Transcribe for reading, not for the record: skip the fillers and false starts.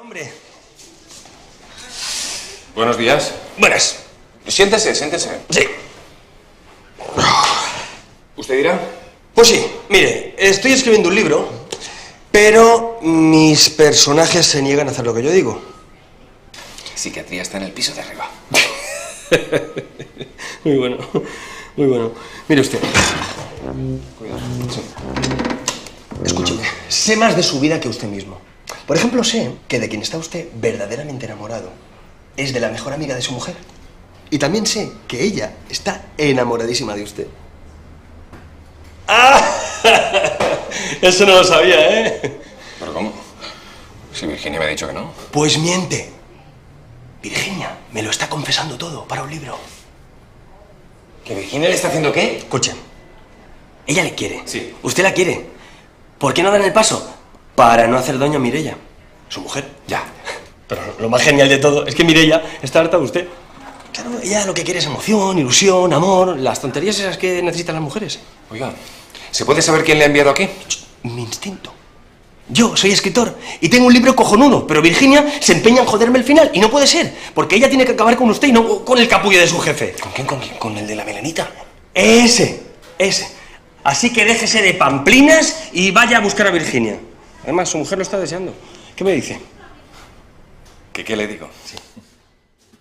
Hombre. Buenos días. Buenas. Siéntese, siéntese. Sí. ¿Usted dirá? Pues sí, mire, estoy escribiendo un libro, pero mis personajes se niegan a hacer lo que yo digo. Psiquiatría está en el piso de arriba. Muy bueno, muy bueno. Mire usted. Cuidado. Sí. Escúcheme, sé más de su vida que usted mismo. Por ejemplo, sé que de quien está usted verdaderamente enamorado es de la mejor amiga de su mujer. Y también sé que ella está enamoradísima de usted. ¡Ah! Eso no lo sabía, ¿eh? ¿Pero cómo? Si Virginia me ha dicho que no. Pues miente. Virginia me lo está confesando todo para un libro. ¿Que Virginia le está haciendo qué? Escuchen, ella le quiere. Sí. Usted la quiere. ¿Por qué no dan el paso? Para no hacer daño a Mireia, su mujer. Ya. Pero lo más genial de todo es que Mireia está harta de usted. Claro, ella lo que quiere es emoción, ilusión, amor, las tonterías esas que necesitan las mujeres. Oiga, ¿se puede saber quién le ha enviado aquí? Mi instinto. Yo soy escritor y tengo un libro cojonudo, pero Virginia se empeña en joderme el final y no puede ser, porque ella tiene que acabar con usted y no con el capullo de su jefe. ¿Con quién? ¿Con quién? ¿Con el de la melenita? Ese. Así que déjese de pamplinas y vaya a buscar a Virginia. Además, su mujer lo está deseando. ¿Qué me dice? ¿Qué le digo? Sí.